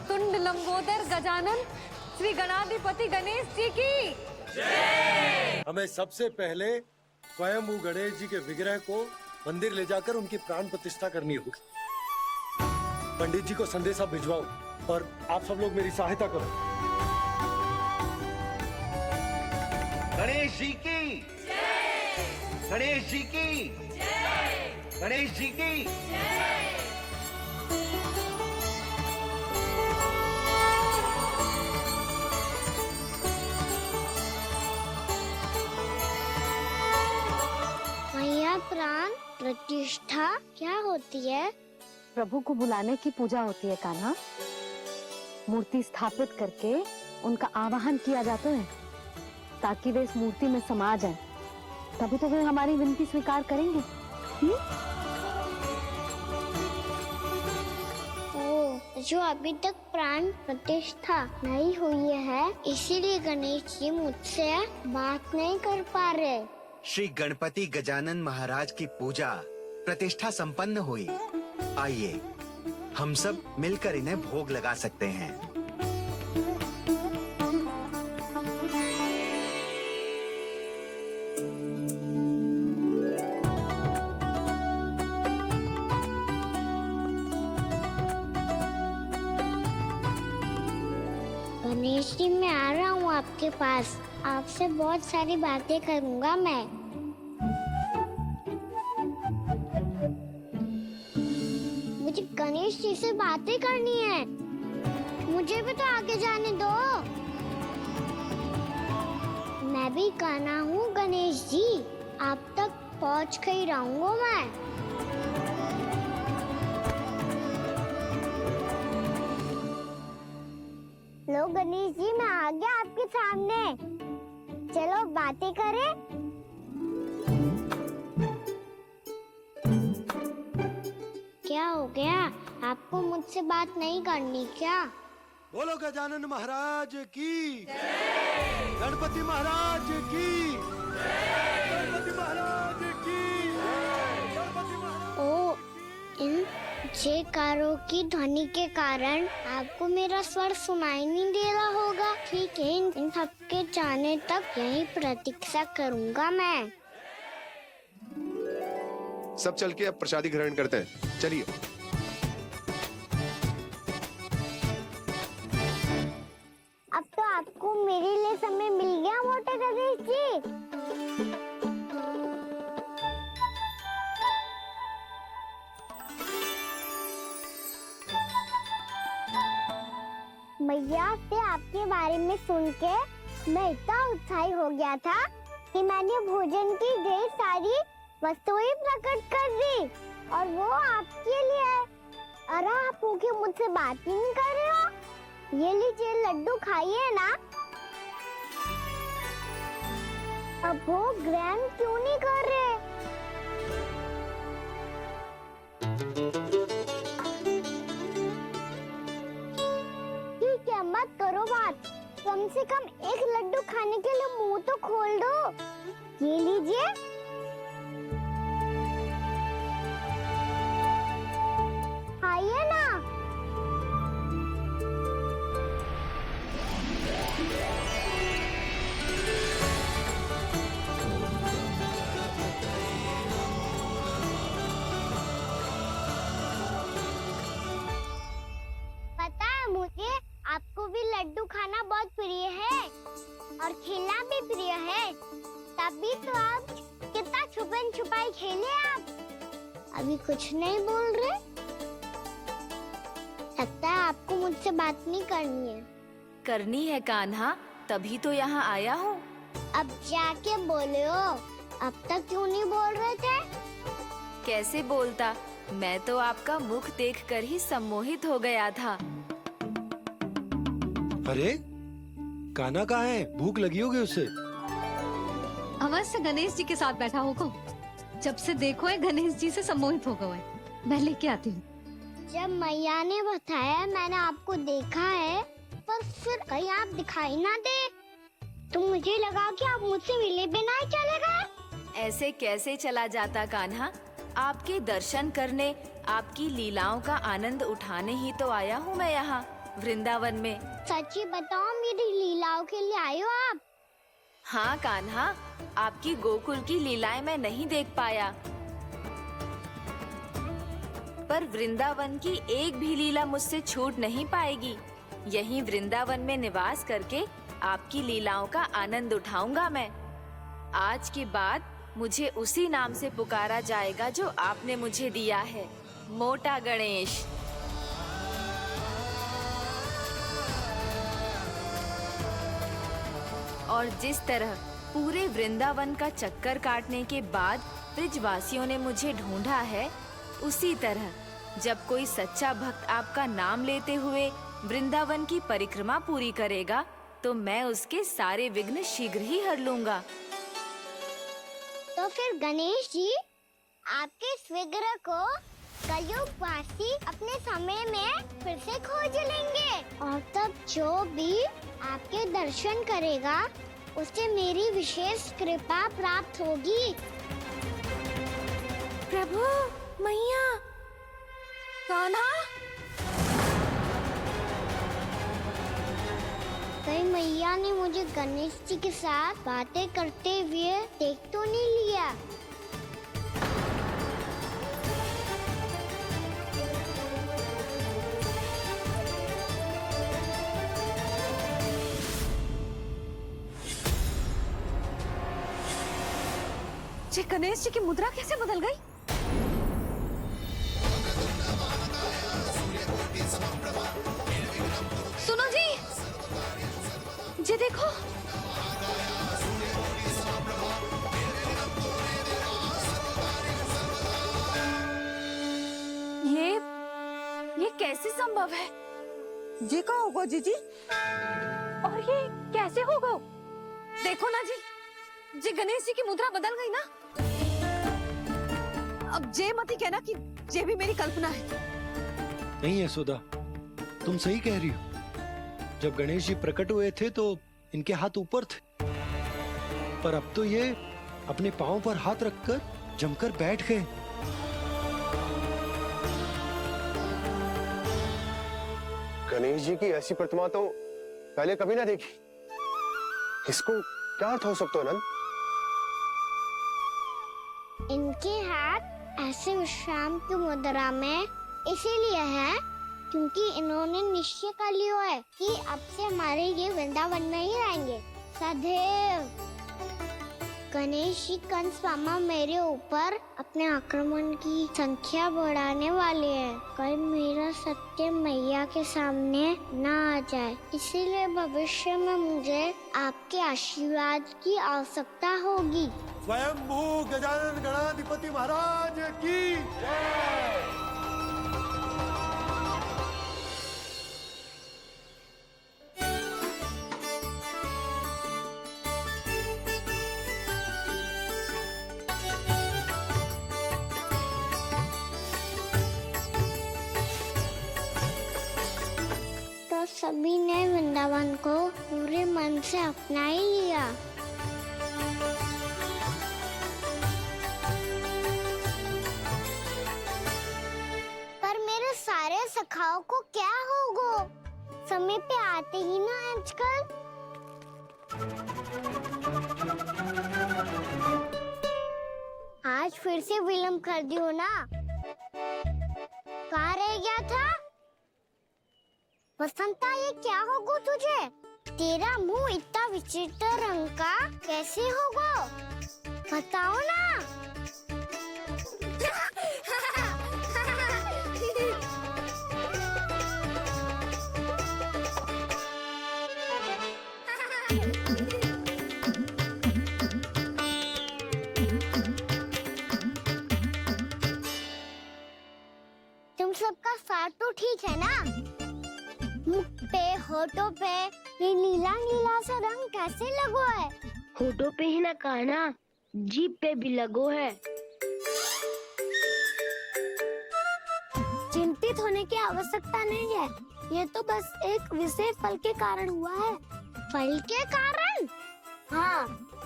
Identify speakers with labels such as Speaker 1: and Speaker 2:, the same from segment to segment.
Speaker 1: वक्रतुंड लंबोदर गजानन श्री गणाधिपति गणेश जी की जय।
Speaker 2: हमें सबसे पहले स्वयं गणेश जी के विग्रह को मंदिर ले जाकर उनकी प्राण प्रतिष्ठा करनी होगी। पंडित जी को संदेशा भिजवाओ और आप सब लोग मेरी सहायता करो।
Speaker 3: गणेश जी की जय। गणेश जी की जय। गणेश जी की जय।
Speaker 4: मैया प्राण प्रतिष्ठा क्या होती है?
Speaker 1: प्रभु को बुलाने की पूजा होती है कान्हा। मूर्ति स्थापित करके उनका आवाहन किया जाता है ताकि वे इस मूर्ति में समा जाएं। तभी तो वे हमारी विनती स्वीकार करेंगे।
Speaker 4: ओ, जो अभी तक प्राण प्रतिष्ठा नहीं हुई है, इसीलिए गणेश जी मुझसे बात नहीं कर पा रहे।
Speaker 3: श्री गणपति गजानन महाराज की पूजा प्रतिष्ठा संपन्न हुई। आइए हम सब मिलकर इन्हें भोग लगा सकते हैं।
Speaker 4: गणेश जी मैं आ रहा हूँ आपके पास। आपसे बहुत सारी बातें करूँगा मैं। मुझे गणेश जी से बातें करनी है। मुझे भी तो आगे जाने दो। मैं भी कान्हा हूँ गणेश जी। आप तक पहुँच कर ही रहूँगा मैं। लो गणेश जी मैं आ गया आपके सामने। चलो बातें करें। क्या हो गया? आपको मुझसे बात नहीं करनी क्या?
Speaker 2: बोलो गजानन महाराज की जय। गणपति महाराज की जय। गणपति महाराज की जय। गणपति महाराज।
Speaker 4: ओ, इन जयकारों की ध्वनि के कारण आपको मेरा स्वर सुनाई नहीं दे रहा होगा। ठीक है, इन सबके जाने तक यही प्रतीक्षा करूंगा मैं।
Speaker 5: सब चल के अब प्रसादी ग्रहण करते हैं। चलिए।
Speaker 4: अब तो आपको मेरे लिए समय मिल गया मोटे गणेश जी। मैया से आपके बारे में सुन के मैं इतना उत्साही हो गया था कि मैंने भोजन की ढेर सारी वस्तुएं प्रकट कर दी और वो आपके लिए। अरे आप भूखे मुझसे बात ही नहीं कर रहे हो। ये लीजिए लड्डू खाइए ना। अब वो ग्रहण क्यों नहीं कर रहे? ठीक है मत करो बात। कम से कम एक लड्डू खाने के लिए मुंह तो खोल दो। ये लीजिए। खाइए ना। पता है मुझे आपको भी लड्डू खाना बहुत प्रिय है और खेलना भी प्रिय है। तभी तो आप कितना छुपन छुपाई खेले आप। अभी कुछ नहीं बोल रहे। लगता है आपको मुझसे बात नहीं करनी है।
Speaker 6: करनी है कान्हा, तभी तो यहाँ आया हूँ।
Speaker 4: अब जाके बोलो। अब तक क्यों नहीं बोल रहे थे?
Speaker 6: कैसे बोलता, मैं तो आपका मुख देखकर ही सम्मोहित हो गया था।
Speaker 2: अरे कान्हा कहाँ है? भूख लगी होगी उसे।
Speaker 1: अवश्य गणेश जी के साथ बैठा होगा। जब से देखो है गणेश जी से सम्मोहित हो गए। मैं लेके आती हूँ।
Speaker 4: जब मैया ने बताया मैंने आपको देखा है, पर फिर कहीं आप दिखाई ना दे तो मुझे लगा कि आप मुझसे मिले बिना ही चले गए।
Speaker 6: ऐसे कैसे चला जाता कान्हा? आपके दर्शन करने, आपकी लीलाओं का आनंद उठाने ही तो आया हूँ मैं यहाँ। वृंदावन में।
Speaker 4: सच्ची बताओ, मेरी लीलाओं के लिए आए हो आप?
Speaker 6: हाँ कान्हा, आपकी गोकुल की लीलाएं मैं नहीं देख पाया, पर वृंदावन की एक भी लीला मुझसे छूट नहीं पाएगी। यहीं वृंदावन में निवास करके आपकी लीलाओं का आनंद उठाऊंगा मैं। आज के बाद मुझे उसी नाम से पुकारा जाएगा जो आपने मुझे दिया है, मोटा गणेश। और जिस तरह पूरे वृंदावन का चक्कर काटने के बाद ब्रिजवासियों ने मुझे ढूंढा है, उसी तरह जब कोई सच्चा भक्त आपका नाम लेते हुए वृंदावन की परिक्रमा पूरी करेगा, तो मैं उसके सारे विघ्न शीघ्र ही हर लूंगा।
Speaker 4: तो फिर गणेश जी, आपके इस विग्रह को कलयुग वासी अपने समय में फिर से खोज लेंगे, और तब जो भी आपके दर्शन करेगा उसे मेरी विशेष कृपा प्राप्त होगी।
Speaker 6: प्रभु, मैया, कान्हा।
Speaker 4: कहीं मैया ने मुझे गणेश जी के साथ बातें करते हुए देख तो नहीं लिया?
Speaker 1: जी, गणेश जी की मुद्रा कैसे बदल गई? सुनो जी, जी देखो। ये कैसे संभव है?
Speaker 7: जी का होगा जीजी?
Speaker 1: और ये कैसे होगा? देखो ना जी गणेश जी की मुद्रा बदल गई ना। अब जे मती कहना कि ये भी मेरी कल्पना है।
Speaker 2: नहीं यशोदा, तुम सही कह रही हो। जब गणेश जी प्रकट हुए थे तो इनके हाथ ऊपर थे, पर अब तो ये अपने पांव पर हाथ रखकर जमकर बैठ गए।
Speaker 5: गणेश जी की ऐसी प्रतिमा तो पहले कभी ना देखी। इसको क्या अर्थ हो सकता है नंद?
Speaker 4: इनके हाथ ऐसे विश्राम की मुद्रा में इसीलिए है क्योंकि इन्होंने निश्चय कर लिया है कि अब से हमारे ये वृंदावन में ही रहेंगे सदैव। गणेश जी कंस मामा मेरे ऊपर अपने आक्रमण की संख्या बढ़ाने वाले हैं। कल मेरा सत्य मैया के सामने ना आ जाए, इसीलिए भविष्य में मुझे आपके आशीर्वाद की आवश्यकता होगी।
Speaker 2: स्वयंभू गजानन गणाधिपति महाराज की जय।
Speaker 4: तो सभी ने वृंदावन को पूरे मन से अपना ही लिया। पर मेरे सारे सखाओं को क्या होगा? समय पे आते ही ना आजकल। आज फिर से विलंब कर दियो ना। कहाँ रह गया था? वसंता, ये क्या होगा तुझे? तेरा मुंह इतना विचित्र रंग का कैसे होगा? बताओ ना। तुम सबका साथ तो ठीक है ना? मुख पे, होठों पे ये नीला नीला सा रंग कैसे लगो है?
Speaker 8: होठों पे ही ना कान्हा, जीभ पे भी लगो है।
Speaker 4: चिंतित होने की आवश्यकता नहीं है, ये तो बस एक विशेष फल के कारण हुआ है। फल के कारण? हाँ,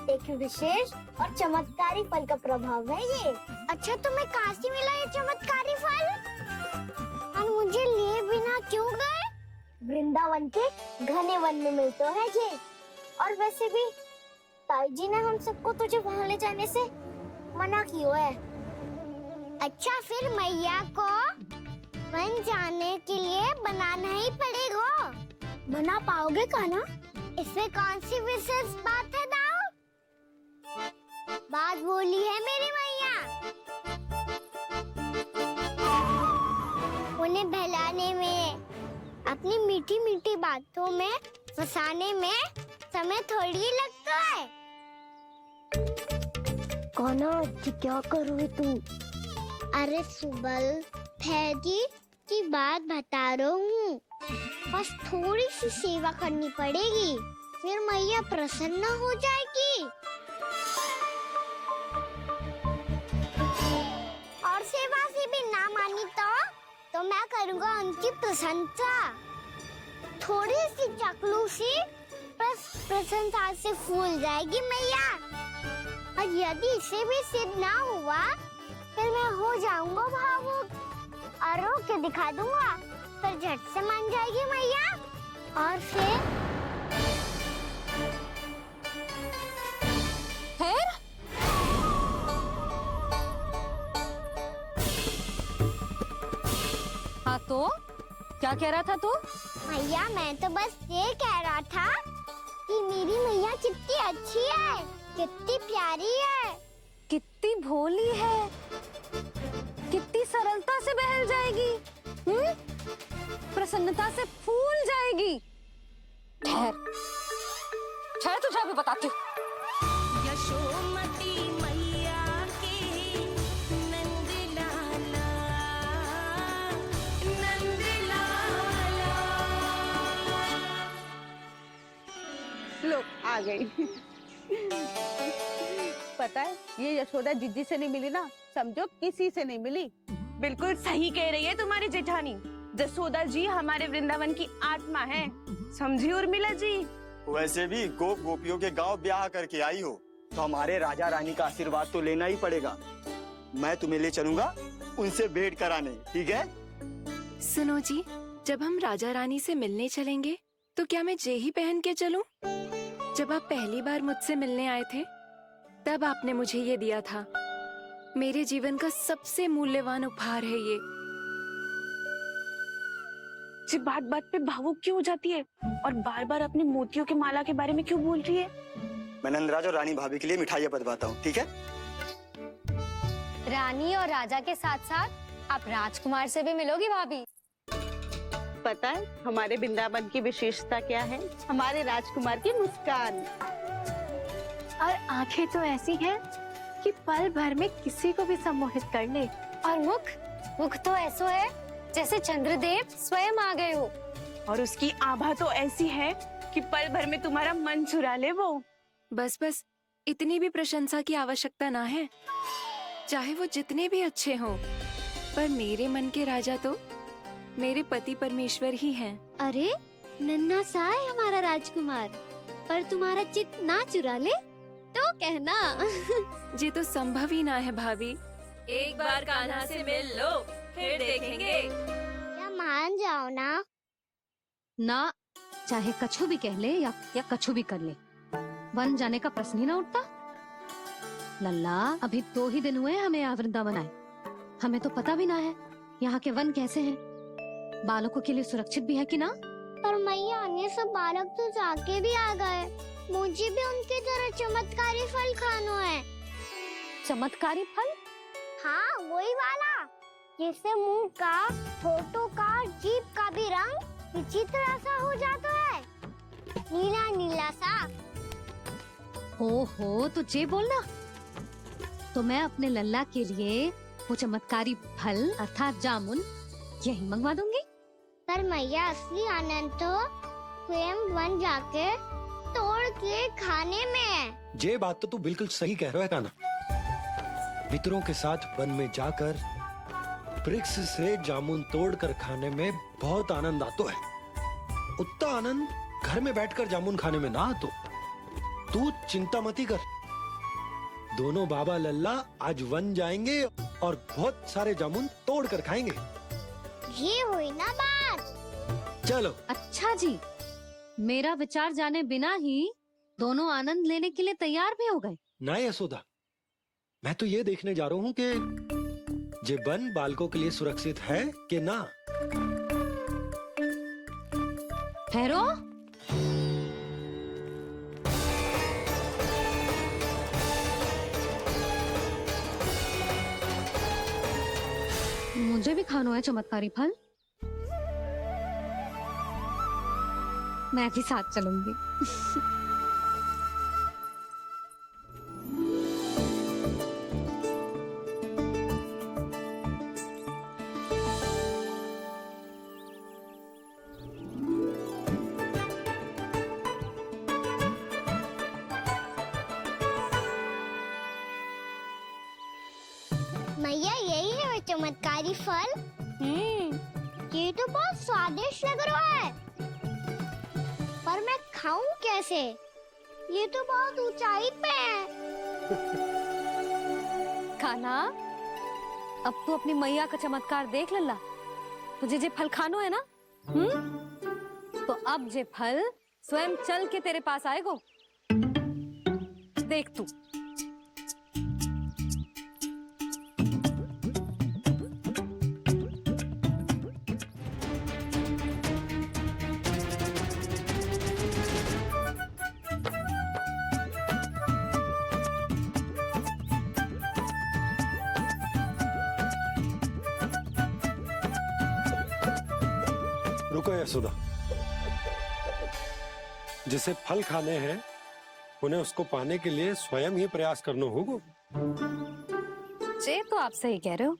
Speaker 4: एक विशेष और चमत्कारी फल का प्रभाव है ये। अच्छा, तुम्हें कहाँ से मिला ये चमत्कारी फल? और मुझे लिए बिना क्यों गए? वृंदावन के घने वन में मिलते हैं ये। और वैसे भी ताई जी ने हम सबको तुझे वहाँ ले जाने से मना किया है। अच्छा, फिर मैया को वन जाने के लिए बनाना ही पड़ेगा। बना पाओगे कान्हा? इसमें कौन सी विशेष बात है दाऊ? बात बोली है मेरी मैया। उन्हें बहलाने में, अपनी मीठी मीठी बातों में फंसाने में समय थोड़ी लगता है। कान्हा क्या करोगे तू? अरे सुबल, फैजी की बात बता रहा हूँ। बस थोड़ी सी सेवा करनी पड़ेगी, फिर मैया प्रसन्न हो जाएगी। और सेवा से भी ना मानी तो मैं करूँगा उनकी प्रशंसा। थोड़ी सी चकलूसी बस प्रशंसा से फूल जाएगी मैया। और यदि इसे भी सिद्ध ना हुआ, फिर मैं हो जाऊंगा भावुक और रो के दिखा दूंगा, फिर झट से मान जाएगी मैया। और फिर
Speaker 1: हाँ तो क्या कह रहा था तू?
Speaker 4: मैया, मैं तो बस ये कह रहा था कि मेरी मैया कितनी अच्छी है, कितनी प्यारी है,
Speaker 1: कितनी भोली है, कितनी सरलता से बहल जाएगी, प्रसन्नता से फूल जाएगी। ठहर ठहर, तुझे अभी बताती हूँ।
Speaker 9: यशोमती मैया के नंद लाला, नंद लाला।
Speaker 7: लो आ गई। पता है, ये यशोदा जिज्जी से नहीं मिली ना, समझो किसी से नहीं मिली।
Speaker 10: बिल्कुल सही कह रही है तुम्हारी जेठानी। जसोदा जी हमारे वृंदावन की आत्मा है, समझी उर्मिला जी।
Speaker 11: वैसे भी गोप गोपियों के गांव ब्याह करके आई हो, तो हमारे राजा रानी का आशीर्वाद तो लेना ही पड़ेगा। मैं तुम्हें ले चलूंगा उनसे भेंट कराने, ठीक है?
Speaker 6: सुनो जी, जब हम राजा रानी से मिलने चलेंगे तो क्या मैं जे ही पहन के चलूं? जब आप पहली बार मुझसे मिलने आए थे तब आपने मुझे ये दिया था। मेरे जीवन का सबसे मूल्यवान उपहार है ये।
Speaker 10: जी बात बात पे भावुक क्यों हो जाती है और बार बार अपने मोतियों के माला के बारे में क्यों बोल रही है?
Speaker 11: मैं नंदराज और रानी भाभी के लिए मिठाइयाँ बंटवाता हूँ, ठीक है?
Speaker 1: रानी और राजा के साथ साथ आप राजकुमार से भी मिलोगी भाभी।
Speaker 7: पता है हमारे वृंदावन की विशेषता क्या है? हमारे राजकुमार की मुस्कान।
Speaker 1: और आंखें तो ऐसी हैं कि पल भर में किसी को भी सम्मोहित कर ले। और मुख तो ऐसा है जैसे चंद्रदेव स्वयं आ गए हो।
Speaker 10: और उसकी आभा तो ऐसी है कि पल भर में तुम्हारा मन चुरा ले वो।
Speaker 6: बस बस, इतनी भी प्रशंसा की आवश्यकता ना है। चाहे वो जितने भी अच्छे हों, पर मेरे मन के राजा तो मेरे पति परमेश्वर ही हैं।
Speaker 4: अरे नन्हा सा है हमारा राजकुमार, पर तुम्हारा चित्त ना चुरा ले तो कहना।
Speaker 6: ये तो संभव ही ना है भाभी। एक बार कान्हा से मिल लो, फिर देखेंगे।
Speaker 4: क्या मान जाओ ना।
Speaker 1: ना, चाहे कछु भी कह ले या कछु भी कर ले, वन जाने का प्रश्न ही ना उठता। लल्ला, अभी 2 ही दिन हुए हमें यहाँ वृंदावन आए। हमें तो पता भी ना है यहाँ के वन कैसे हैं, बालकों के लिए सुरक्षित भी है कि ना।
Speaker 4: पर मैया, अन्य सब बालक तो जाके भी आ गए, मुझे भी उनकी तरह चमत्कारी फल खाना है।
Speaker 1: चमत्कारी फल?
Speaker 4: हाँ, वही वाला जिससे मुंह का, होठों का, जीभ का भी रंग विचित्र सा हो जाता है, नीला नीला सा।
Speaker 1: ओहो, तो जे बोलना। तो मैं अपने लल्ला के लिए वो चमत्कारी फल अर्थात जामुन यही मंगवा दूंगी।
Speaker 4: पर मैया, असली आनंद तो स्वयं वन जाके तोड़ के खाने में है।
Speaker 2: ये बात तो तू बिल्कुल सही कह रहा है कान्हा। मित्रों के साथ वन में जाकर वृक्ष से जामुन तोड़कर खाने में बहुत आनंद आता है। उतना आनंद घर में बैठकर जामुन खाने में ना आतो। तू चिंता मती कर, दोनों बाबा लल्ला आज वन जाएंगे और बहुत सारे जामुन तोड़ कर खाएंगे।
Speaker 4: ये हुई ना बात।
Speaker 2: चलो।
Speaker 1: अच्छा जी, मेरा विचार जाने बिना ही दोनों आनंद लेने के लिए तैयार भी हो गए।
Speaker 2: ना यशोदा, मैं तो ये देखने जा रहा हूँ कि ये वन बालकों के लिए सुरक्षित है कि ना।
Speaker 1: ठहरो। मुझे भी खाना है चमत्कारी फल। मैं भी साथ चलूंगी।
Speaker 4: मैया यही है वो चमत्कारी फल। ये तो बहुत स्वादिष्ट लग रहा है, पर मैं खाऊं कैसे? ये तो बहुत ऊंचाई पे है।
Speaker 1: कान्हा, अब तू अपनी मैया का चमत्कार देख लल्ला। तुझे जे फल खानो है ना, तो अब जे फल स्वयं चल के तेरे पास आएगो। देख तू।
Speaker 2: रुको यशोदा, जिसे फल खाने हैं उन्हें उसको पाने के लिए स्वयं ही प्रयास करना होगा।
Speaker 1: जे तो आप सही कह रहे हो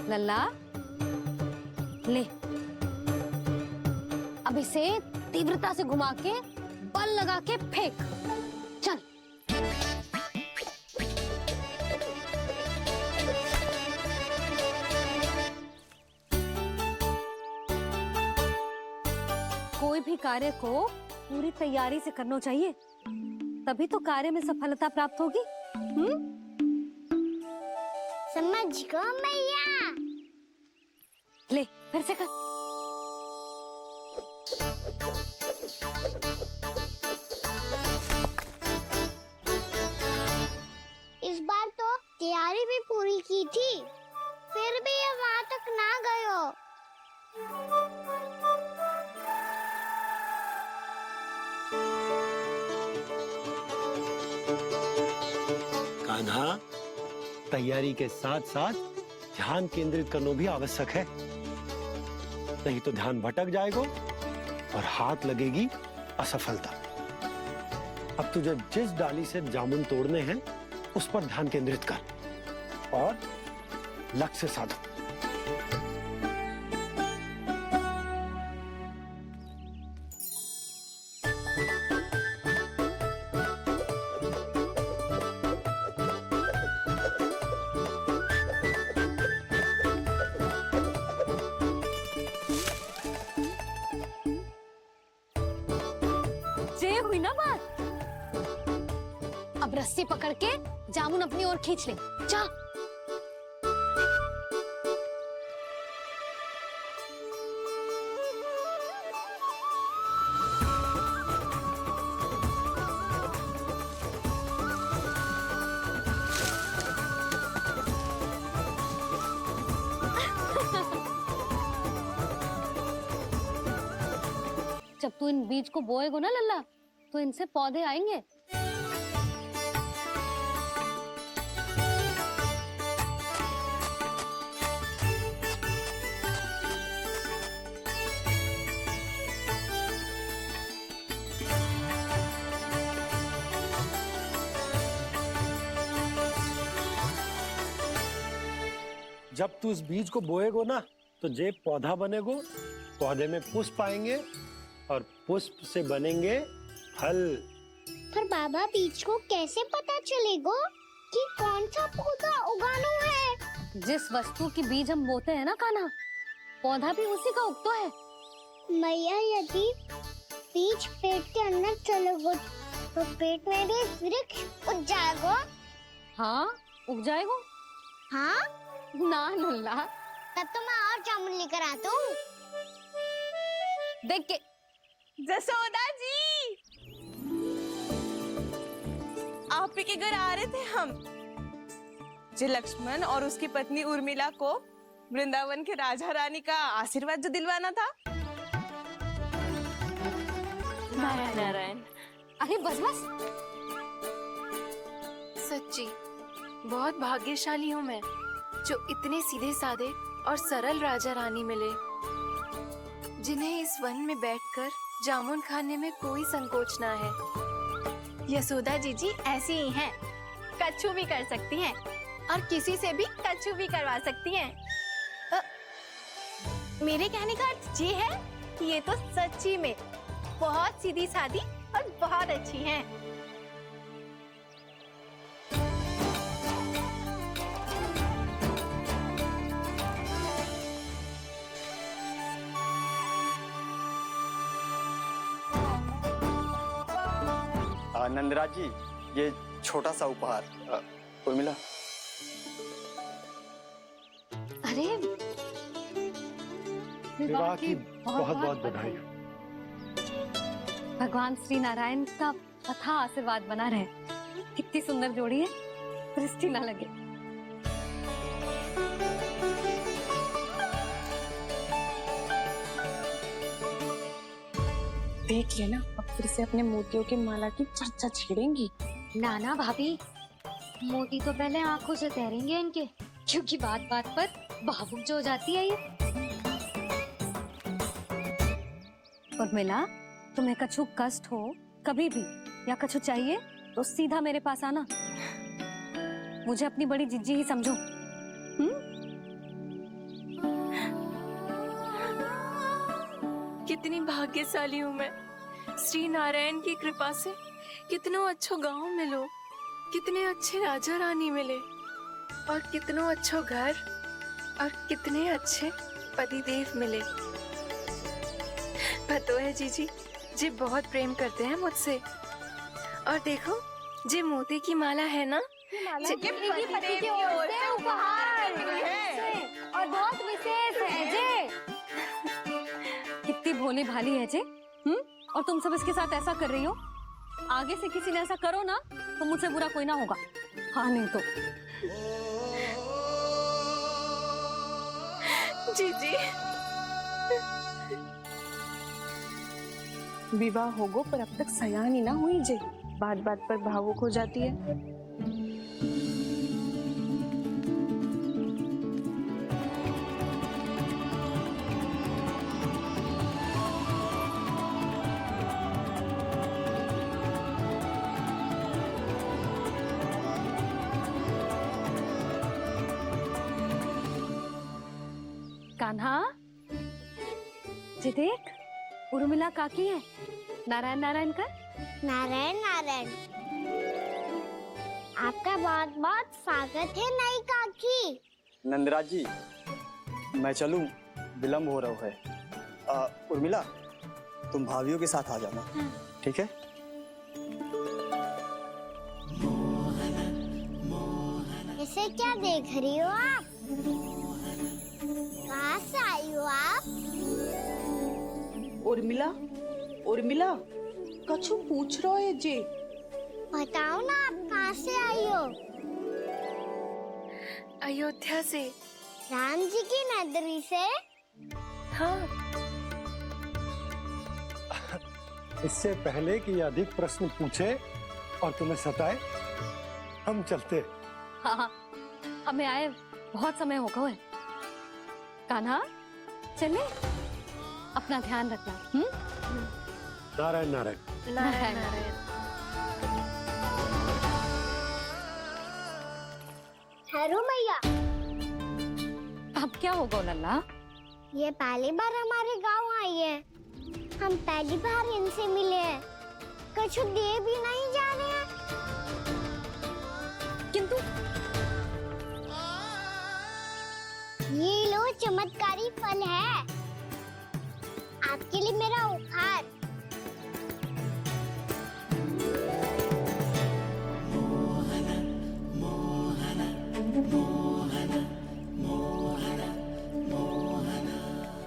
Speaker 1: लल्ला। ले, अब इसे तीव्रता से घुमा के बल लगा के फेंक। चल। कोई भी कार्य को पूरी तैयारी से करना चाहिए, तभी तो कार्य में सफलता प्राप्त होगी।
Speaker 4: समझ गो मैया।
Speaker 1: ले, फिर से कर।
Speaker 4: इस बार तो तैयारी भी पूरी की थी, फिर भी ये वहां तक ना गयो।
Speaker 2: कान्हा, तैयारी के साथ साथ ध्यान केंद्रित करना भी आवश्यक है, नहीं तो ध्यान भटक जाएगा और हाथ लगेगी असफलता। अब तुझे जिस डाली से जामुन तोड़ने हैं उस पर ध्यान केंद्रित कर और लक्ष्य साधो।
Speaker 1: ये हुई ना बात। अब रस्सी पकड़ के जामुन अपनी ओर खींच ले। जा। जब तू इन बीज को बोएगा ना लल्ला, तो इनसे पौधे आएंगे।
Speaker 2: जब तू इस बीज को बोएगो ना, तो जे पौधा बनेगो, पौधे में पुष्प आएंगे और पुष्प से बनेंगे फल।
Speaker 4: पर बाबा, बीज को कैसे पता चलेगा कि कौन सा पौधा उगाना है?
Speaker 1: जिस वस्तु की बीज हम बोते हैं ना कान्हा, पौधा भी उसी का उगता है।
Speaker 4: मैया, यदि बीज पेट के अंदर चलेगा तो पेट में भी वृक्ष उग जाएगा।
Speaker 1: हाँ, उग जाएगा।
Speaker 4: हाँ
Speaker 1: ना लल्ला,
Speaker 4: तब तो मैं और जामुन लेकर आता हूँ।
Speaker 1: देख के।
Speaker 10: जसोदा जी, आप ही के घर आ रहे थे हम। जो लक्ष्मण और उसकी पत्नी उर्मिला को वृंदावन के राजा रानी का आशीर्वाद जो दिलवाना था।
Speaker 6: नारायण नारायण।
Speaker 1: अरे बस बस।
Speaker 6: सच्ची बहुत भाग्यशाली हूँ मैं, जो इतने सीधे साधे और सरल राजा रानी मिले, जिन्हें इस वन में बैठकर जामुन खाने में कोई संकोच ना है।
Speaker 12: यशोदा जीजी ऐसी ही हैं, कच्छू भी कर सकती हैं और किसी से भी कच्छू भी करवा सकती हैं। मेरे कहने का अर्थ ये है कि ये तो सच्ची में बहुत सीधी सादी और बहुत अच्छी हैं।
Speaker 11: नंदराज जी, ये छोटा सा उपहार। उर्मिला।
Speaker 1: अरे
Speaker 2: विवाह की बहुत बहुत बधाई।
Speaker 1: भगवान श्री नारायण का अथाह आशीर्वाद बना रहे। कितनी सुंदर जोड़ी है, दृष्टि ना लगे।
Speaker 10: देख लेना, अब फिर से अपने मोतियों की माला की चर्चा छेड़ेंगी।
Speaker 1: नाना भाभी, मोती तो पहले आंखों से तैरेंगे इनके, क्योंकि बात बात पर भावुक जो हो जाती है ये। उर्मिला, तुम्हें कछु कष्ट हो कभी भी या कछु चाहिए तो सीधा मेरे पास आना। मुझे अपनी बड़ी जिज्जी ही समझो।
Speaker 6: कितनी भाग्यशाली हूँ मैं, श्री नारायण की कृपा से कितनों अच्छो गांव मिलो, कितने अच्छे राजा रानी मिले, और कितनों अच्छो घर और कितने अच्छे पतिदेव मिले। पतो है जीजी, जी बहुत प्रेम करते हैं मुझसे। और देखो, जी मोती की माला है ना,
Speaker 1: पति की ओर से उपहार और बहुत विशेष है जे। कितनी भोली भाली है जे। और तुम सब इसके साथ ऐसा कर रही हो। आगे से किसी ने ऐसा करो ना तो मुझसे बुरा कोई ना होगा। हाँ नहीं तो।
Speaker 6: जीजी,
Speaker 10: विवाह होगो पर अब तक सयान ही ना हुई जे, बात बात पर भावुक हो जाती है।
Speaker 1: कान्हा, जी देख, उर्मिला काकी है। नारायण नारायण कर।
Speaker 4: नारायण नारायण। आपका बहुत बहुत स्वागत है नई काकी।
Speaker 11: नंदराज जी, मैं चलूं, विलम्ब हो रहा है। उर्मिला, तुम भाभियों के साथ आ जाना, ठीक है?
Speaker 4: इसे क्या देख रही हो आप? कहाँ से आई हो आप?
Speaker 7: उर्मिला, उर्मिला, कछु पूछ रहा है जी।
Speaker 4: बताओ ना, आप कहाँ से आई हो?
Speaker 6: अयोध्या से।
Speaker 4: राम जी की नगरी से?
Speaker 6: हाँ।
Speaker 2: इससे पहले कि ये अधिक प्रश्न पूछे और तुम्हें सताए, हम चलते।
Speaker 1: हाँ, हमें आए बहुत समय हो गया है। कान्हा, चले, अपना ध्यान रखना।
Speaker 2: नारायण नारायण।
Speaker 6: नारायण नारायण।
Speaker 4: ठहरो मैया।
Speaker 1: अब क्या होगा लल्ला?
Speaker 4: ये पहली बार हमारे गांव आई है। हम पहली बार इनसे मिले हैं। कछु दे भी नहीं जा रहे हैं।
Speaker 1: किंतु
Speaker 4: ये लो, चमत्कारी फल है आपके लिए मेरा उपहार।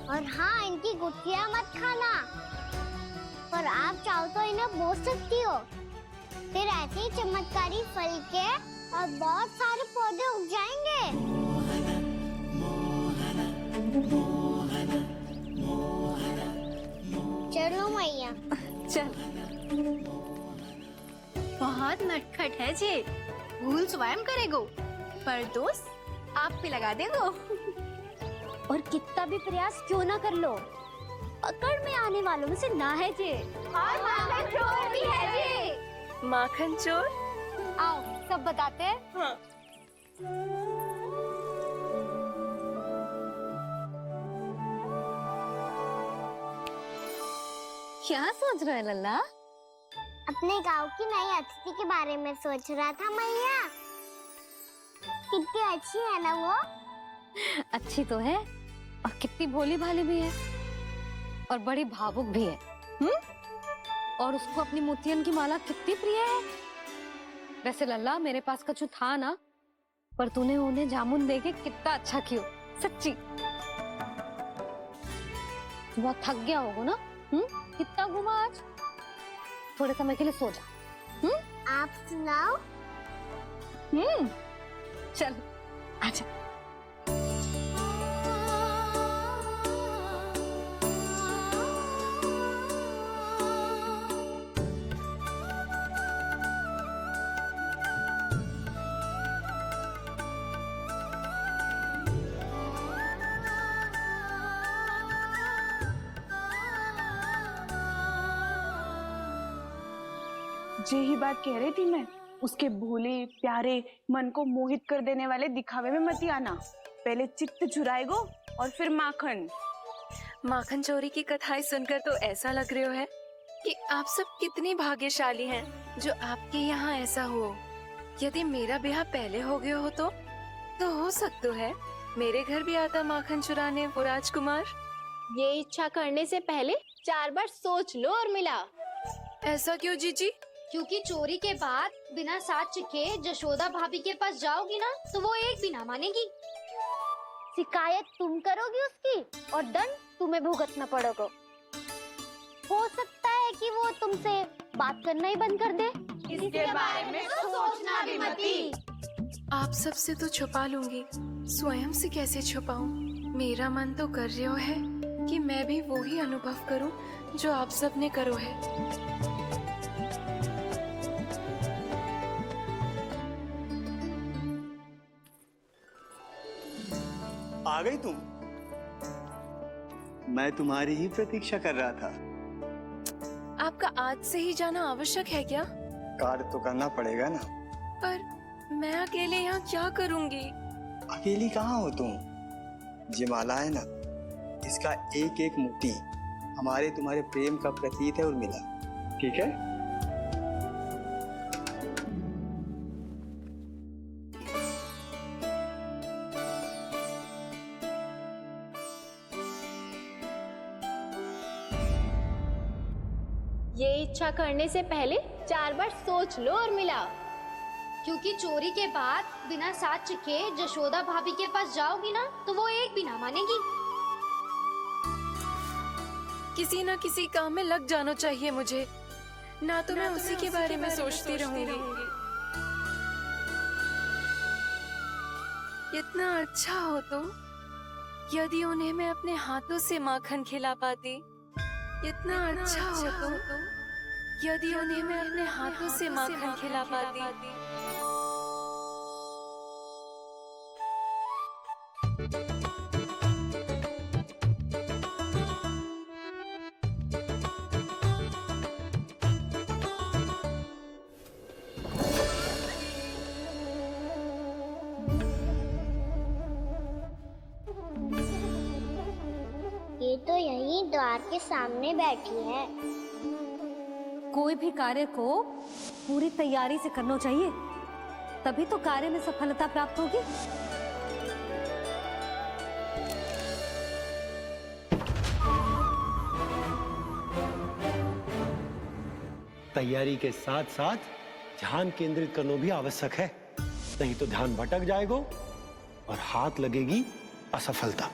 Speaker 4: और हाँ, इनकी गुत्थी सब्जियां मत खाना। पर आप चाहो तो इन्हें बो सकती हो। फिर ऐसे ही चमत्कारी फल के और बहुत सारे पौधे उग जाएंगे। चलो मैया।
Speaker 12: चल। बहुत नटखट है जे, भूल स्वयं करेगो, पर दोस्त आप पे लगा देगो।
Speaker 1: और कितना भी प्रयास क्यों ना कर लो, पकड़ में आने वालों में से ना है जे।
Speaker 12: और माखन चोर भी है जे।
Speaker 10: माखन चोर?
Speaker 1: आओ सब बताते हैं।
Speaker 10: हाँ।
Speaker 1: क्या सोच रहे हैं लल्ला?
Speaker 4: अपने गांव की नई अतिथि के बारे में सोच रहा था मैया। कितनी अच्छी है ना वो।
Speaker 1: अच्छी तो है और कितनी भोली भाली भी है और बड़ी भावुक भी है। और उसको अपनी मोतियन की माला कितनी प्रिय है। वैसे लल्ला मेरे पास कछु था ना, पर तूने उन्हें जामुन देके कितना अच्छा किया, सच्ची। बहुत थक गया होगा ना? कितना घुमा आज। थोड़े समय के लिए सो जा।
Speaker 4: आप सुनाओ।
Speaker 1: चल आजा।
Speaker 10: यही बात कह रही थी मैं, उसके भोले प्यारे मन को मोहित कर देने वाले दिखावे में मत आना। पहले चित्त चुराएगो और फिर माखन।
Speaker 13: माखन चोरी की कथाएं सुनकर तो ऐसा लग रहा है कि आप सब कितनी भाग्यशाली हैं जो आपके यहाँ ऐसा हो। यदि मेरा ब्याह पहले हो गया हो तो हो सकता है मेरे घर भी आता माखन चुराने वो राजकुमार।
Speaker 12: ये इच्छा करने से पहले 4 बार सोच लो और मिला।
Speaker 13: ऐसा क्यों जीजी?
Speaker 12: क्योंकि चोरी के बाद बिना साक्ष्य के जशोदा भाभी के पास जाओगी ना तो वो एक भी ना मानेगी।
Speaker 1: शिकायत तुम करोगी उसकी और दंड तुम्हें भुगतना पड़ेगा। हो सकता है कि वो तुमसे बात करना ही बंद कर दे।
Speaker 12: इसके बारे में तो सोचना भी मती।
Speaker 13: आप सबसे तो छुपा लूंगी, स्वयं से कैसे छुपाऊं? मेरा मन तो कर रहा है कि मैं भी वो ही अनुभव करूं जो आप सब ने करो है।
Speaker 11: आ गई तुम? मैं तुम्हारी ही प्रतीक्षा कर रहा था।
Speaker 13: आपका आज से ही जाना आवश्यक है क्या?
Speaker 11: कार्य तो करना पड़ेगा ना।
Speaker 13: पर मैं अकेले यहाँ क्या करूँगी?
Speaker 11: अकेली कहाँ हो तुम? ये माला है ना, इसका एक एक मोती हमारे तुम्हारे प्रेम का प्रतीक है उर्मिला, ठीक है?
Speaker 12: ये इच्छा करने से पहले 4 बार सोच लो और मिला। क्योंकि चोरी के बाद बिना साक्ष्य के जशोदा भाभी के पास जाओगी ना तो वो एक भी ना मानेगी।
Speaker 13: किसी न किसी काम में लग जाना चाहिए मुझे, ना तो मैं उसी के बारे में सोचती रहूंगी। इतना अच्छा हो तो यदि उन्हें मैं अपने हाथों से माखन खिला पाती। इतना अच्छा हो तो यदि उन्हें मैं अपने हाथों से माखन खिला पाती।
Speaker 4: ये तो यहीं द्वार के सामने बैठी है।
Speaker 1: कोई भी कार्य को पूरी तैयारी से करना चाहिए, तभी तो कार्य में सफलता प्राप्त होगी।
Speaker 2: तैयारी के साथ साथ ध्यान केंद्रित करना भी आवश्यक है, नहीं तो ध्यान भटक जाएगा और हाथ लगेगी असफलता।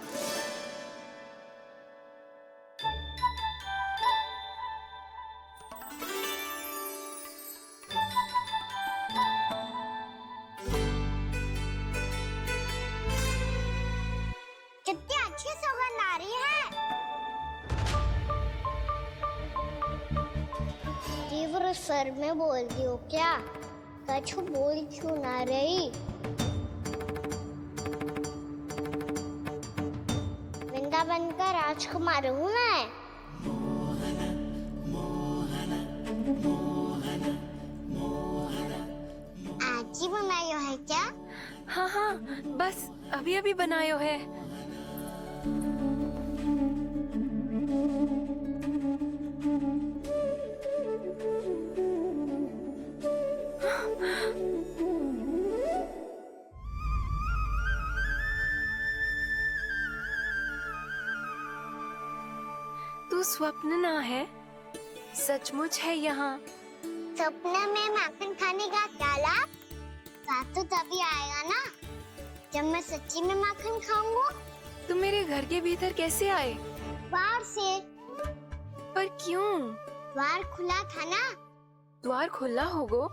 Speaker 4: स्वर में बोलती हो क्या? कछु बोल क्यों ना रही? वृंदावन का राजकुमार हूँ मैं। आज ही बनायो है क्या?
Speaker 13: हाँ हाँ, बस अभी अभी बनायो है। तू स्वप्न ना है, सचमुच है यहाँ।
Speaker 4: सपने में माखन खाने का क्या लाभ? बात तो तभी आएगा ना जब मैं सच्ची में माखन खाऊंगा।
Speaker 13: तुम मेरे घर के भीतर कैसे आए?
Speaker 4: बाहर से।
Speaker 13: पर क्यों?
Speaker 4: द्वार खुला था ना।
Speaker 13: द्वार खुला होगा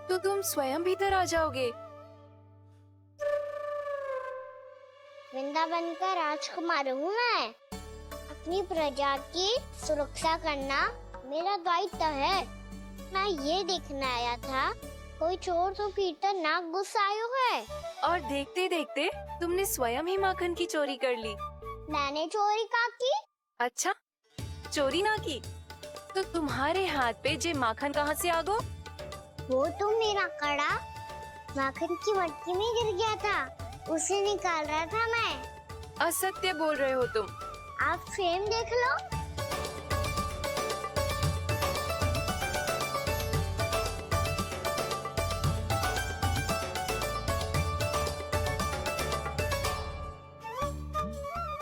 Speaker 13: तो तुम स्वयं भीतर आ जाओगे।
Speaker 4: वृंदावन का राजकुमार हूँ मैं। अपनी प्रजा की सुरक्षा करना मेरा दायित्व है। मैं ये देखने आया था कोई चोर तो भीतर ना घुस आयो है।
Speaker 13: और देखते देखते तुमने स्वयं ही माखन की चोरी कर ली।
Speaker 4: मैंने चोरी का की?
Speaker 13: अच्छा, चोरी ना की तो तुम्हारे हाथ पे जे माखन कहाँ से आ गो?
Speaker 4: वो तो मेरा कड़ा माखन की मटकी में गिर गया था, उसे निकाल रहा था मैं।
Speaker 13: असत्य बोल रहे हो तुम।
Speaker 4: आप स्वयं देख लो।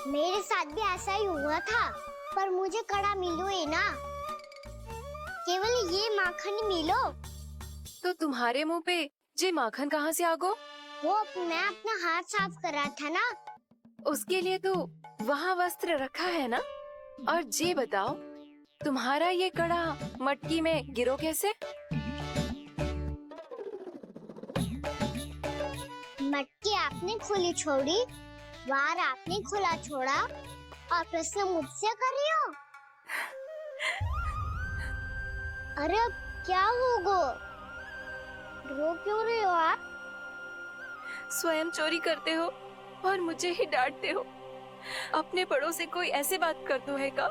Speaker 4: मेरे साथ भी ऐसा ही हुआ था, पर मुझे कड़ा मिलो ही ना, केवल ये माखन ही मिलो।
Speaker 13: तो तुम्हारे मुंह पे जे माखन कहाँ से आ गो?
Speaker 4: वो मैं अपना हाथ साफ कर रहा था ना।
Speaker 13: उसके लिए तो वहाँ वस्त्र रखा है ना। और जे बताओ, तुम्हारा ये कड़ा मटकी में गिरो कैसे?
Speaker 4: मटकी आपने खुली छोड़ी, द्वार आपने खुला छोड़ा, और प्रश्न मुझसे कर रही हो? अरे अब क्या होगा? रो क्यों रहे हो आप?
Speaker 13: स्वयं चोरी करते हो और मुझे ही डांटते हो। अपने बड़ों से कोई ऐसे बात करते है का?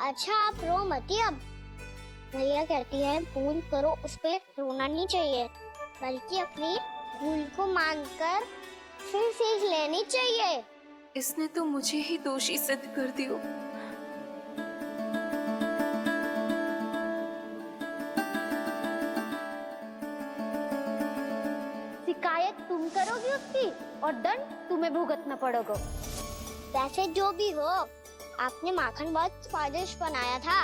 Speaker 4: अच्छा आप रो मती। अब भैया कहती है भूल करो, उस पे रोना नहीं चाहिए, बल्कि अपनी भूल को मानकर फिर सीख लेनी चाहिए।
Speaker 13: इसने तो मुझे ही दोषी सिद्ध कर दियो।
Speaker 1: शिकायत तुम करोगी उसकी और दंड तुम्हें भुगतना पड़ेगा।
Speaker 4: वैसे जो भी हो, आपने माखन बहुत स्वादिष्ट बनाया था।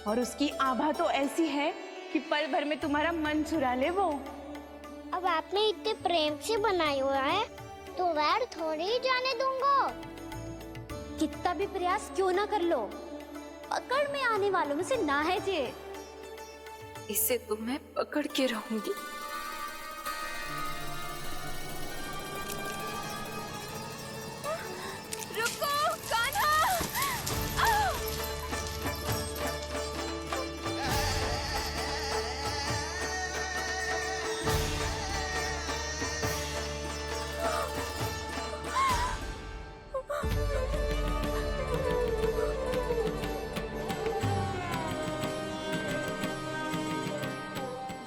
Speaker 10: और उसकी आभा तो ऐसी है कि पल भर में तुम्हारा मन चुरा ले वो।
Speaker 4: अब आपने इतने प्रेम से बनाया हुआ है तो वैर थोड़ी ही जाने दूंगा।
Speaker 1: कितना भी प्रयास क्यों ना कर लो, पकड़ में आने वालों में से ना है जे।
Speaker 13: इसे तो मैं पकड़ के रहूंगी।
Speaker 10: रुको कान्हा!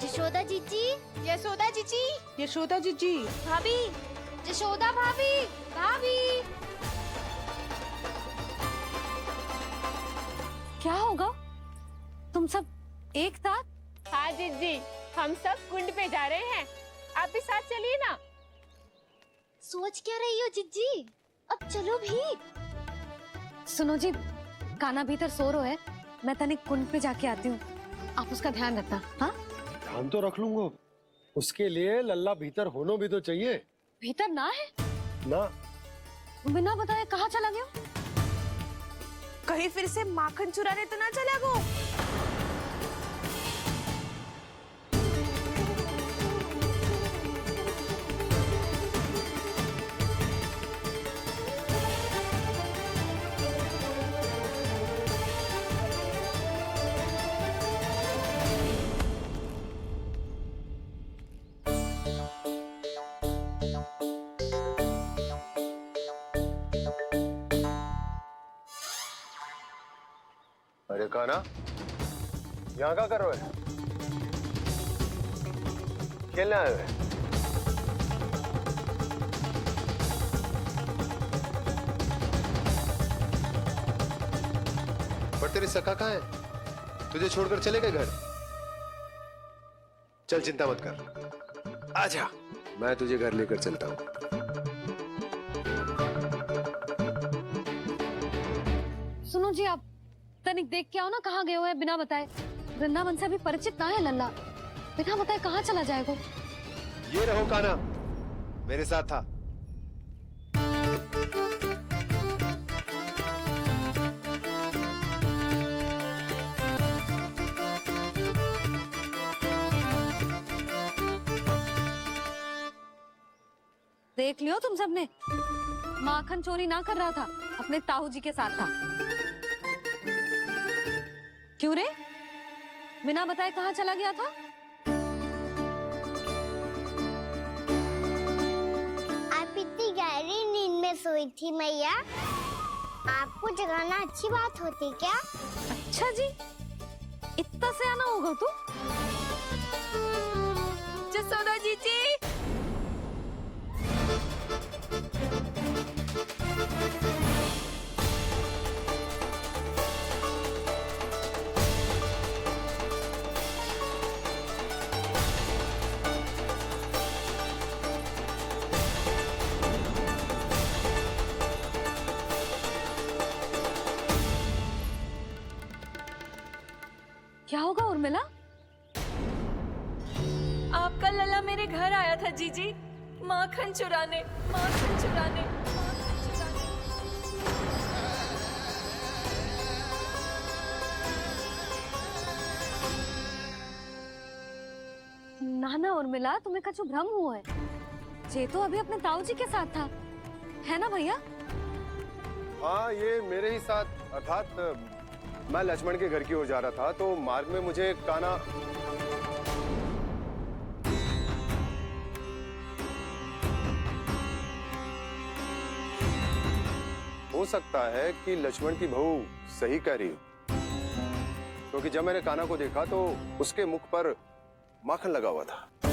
Speaker 1: यशोदा जीजी,
Speaker 10: यशोदा जीजी, यशोदा जीजी,
Speaker 1: भाभी, यशोदा भाभी, भाभी। क्या होगा? तुम सब एक साथ?
Speaker 10: हाँ जीजी, हम सब कुंड पे जा रहे हैं, आप भी साथ चलिए ना।
Speaker 1: सोच क्या रही हो जिज्जी? अब चलो भी। सुनो जी, कान्हा भीतर सो रो है, मैं तनिक कुंड पे जाके आती हूँ, आप उसका ध्यान रखना। हाँ,
Speaker 2: ध्यान तो रख लूंगा, उसके लिए लल्ला भीतर होना भी तो चाहिए।
Speaker 1: भीतर ना है
Speaker 2: ना,
Speaker 1: बिना बताए कहाँ चला गया?
Speaker 10: कहीं फिर से माखन चुराने तो ना चला गो।
Speaker 5: अरे कान्हा, यहाँ क्या कर रहे हो? खेलने आए हुए? पर तेरी सखा कहाँ है? तुझे छोड़कर चले गए घर? चल चिंता मत कर, आजा, मैं तुझे घर लेकर चलता हूँ।
Speaker 1: सुनो जी, आप तनिक देख के आओ ना कहाँ गए हुए हैं बिना बताए। वृंदावन से अभी परिचित ना है लल्ला, बिना बताए कहाँ चला जाएगा।
Speaker 5: ये रहो कान्हा, मेरे साथ था।
Speaker 1: देख लियो तुम सबने, माखन चोरी ना कर रहा था, अपने ताऊ जी के साथ था। क्यों रे, बिना बताए कहाँ चला गया था?
Speaker 4: आप इतनी गहरी नींद में सोई थी मैया, आपको जगाना अच्छी बात होती क्या?
Speaker 1: अच्छा जी, इतना से आना होगा तू?
Speaker 10: जसोदा जीजी,
Speaker 1: क्या होगा उर्मिला?
Speaker 13: आपका लल्ला मेरे घर आया था जीजी, माखन चुराने, माखन चुराने, माखन चुराने।
Speaker 1: ना ना उर्मिला, तुम्हें कछु भ्रम हुआ है। जे तो अभी अपने ताऊ जी के साथ था, है ना भैया?
Speaker 5: हाँ, ये मेरे ही साथ, अर्थात मैं लक्ष्मण के घर की ओर जा रहा था, तो मार्ग में मुझे कान्हा हो सकता है कि लक्ष्मण की बहू सही कह रही हो, क्योंकि जब मैंने कान्हा को देखा तो उसके मुख पर माखन लगा हुआ था।